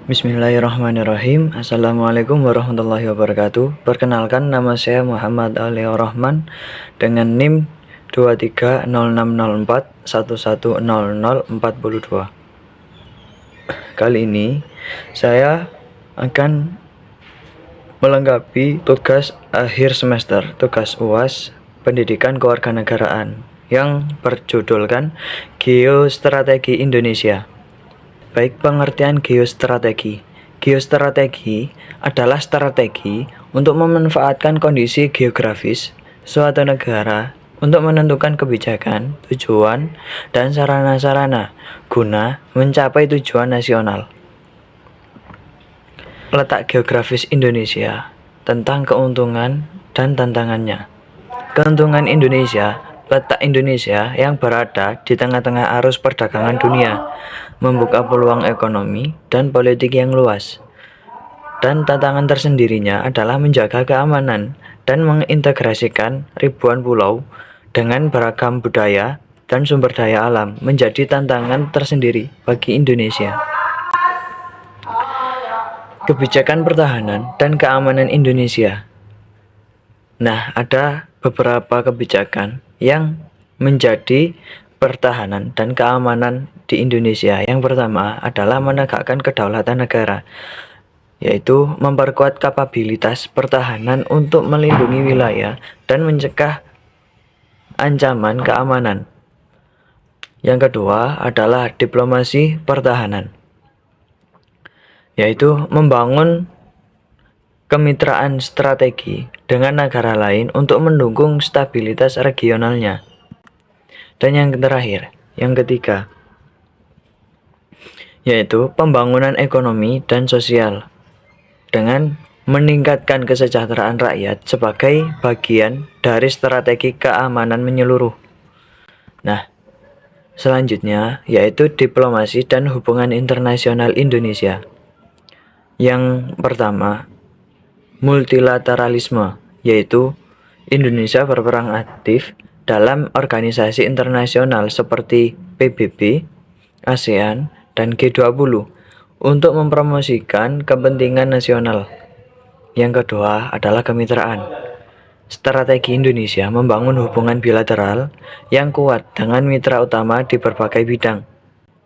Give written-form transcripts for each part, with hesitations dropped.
Bismillahirrahmanirrahim. Assalamualaikum warahmatullahi wabarakatuh. Perkenalkan, nama saya Muhammad Ali Rahman dengan NIM 230604110042. Kali ini saya akan melengkapi tugas akhir semester, tugas UAS Pendidikan Kewarganegaraan yang berjudulkan Geostrategi Indonesia. Baik, pengertian geostrategi. Geostrategi adalah strategi untuk memanfaatkan kondisi geografis suatu negara untuk menentukan kebijakan, tujuan, dan sarana-sarana guna mencapai tujuan nasional. Letak geografis Indonesia tentang keuntungan dan tantangannya. Keuntungan Indonesia. Letak Indonesia yang berada di tengah-tengah arus perdagangan dunia, membuka peluang ekonomi dan politik yang luas. Dan tantangan tersendirinya adalah menjaga keamanan dan mengintegrasikan ribuan pulau dengan beragam budaya dan sumber daya alam menjadi tantangan tersendiri bagi Indonesia. Kebijakan pertahanan dan keamanan Indonesia. Nah, ada beberapa kebijakan yang menjadi pertahanan dan keamanan di Indonesia. Yang pertama adalah menegakkan kedaulatan negara, yaitu memperkuat kapabilitas pertahanan untuk melindungi wilayah dan mencegah ancaman keamanan. Yang kedua adalah diplomasi pertahanan, yaitu membangun kemitraan strategi dengan negara lain untuk mendukung stabilitas regionalnya. Dan yang terakhir, yang ketiga, yaitu pembangunan ekonomi dan sosial dengan meningkatkan kesejahteraan rakyat sebagai bagian dari strategi keamanan menyeluruh. Nah, selanjutnya yaitu diplomasi dan hubungan internasional Indonesia. Yang pertama, multilateralisme, yaitu Indonesia berperan aktif dalam organisasi internasional seperti PBB, ASEAN, dan G20 untuk mempromosikan kepentingan nasional. Yang kedua adalah kemitraan. Strategi Indonesia membangun hubungan bilateral yang kuat dengan mitra utama di berbagai bidang.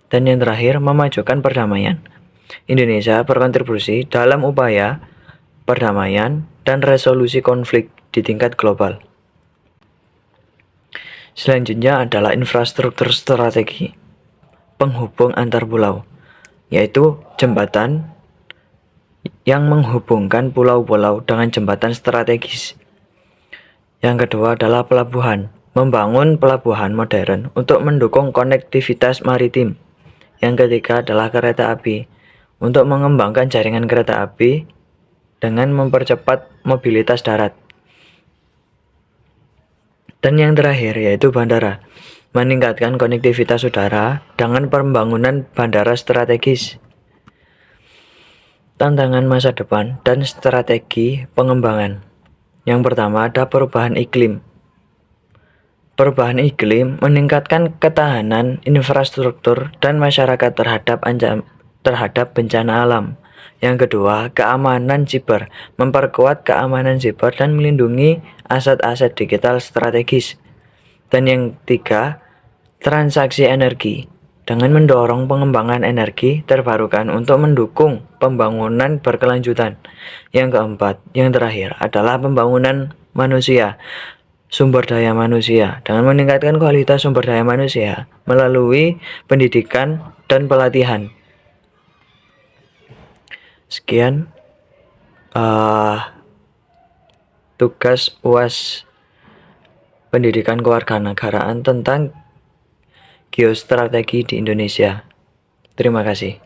Dan yang terakhir, memajukan perdamaian. Indonesia berkontribusi dalam upaya perdamaian dan resolusi konflik di tingkat global. Selanjutnya adalah infrastruktur strategi penghubung antar pulau, yaitu jembatan yang menghubungkan pulau-pulau dengan jembatan strategis. Yang kedua adalah pelabuhan, membangun pelabuhan modern untuk mendukung konektivitas maritim. Yang ketiga adalah kereta api, untuk mengembangkan jaringan kereta api dengan mempercepat mobilitas darat. Dan yang terakhir yaitu bandara, meningkatkan konektivitas udara dengan pembangunan bandara strategis. Tantangan masa depan dan strategi pengembangan. Yang pertama ada perubahan iklim. Perubahan iklim meningkatkan ketahanan infrastruktur dan masyarakat terhadap bencana alam. Yang kedua, keamanan siber, memperkuat keamanan siber dan melindungi aset-aset digital strategis. Dan yang ketiga, transaksi energi, dengan mendorong pengembangan energi terbarukan untuk mendukung pembangunan berkelanjutan. Yang keempat, yang terakhir adalah pembangunan manusia, sumber daya manusia, dengan meningkatkan kualitas sumber daya manusia melalui pendidikan dan pelatihan. Sekian tugas UAS Pendidikan Kewarganegaraan tentang geostrategi di Indonesia. Terima kasih.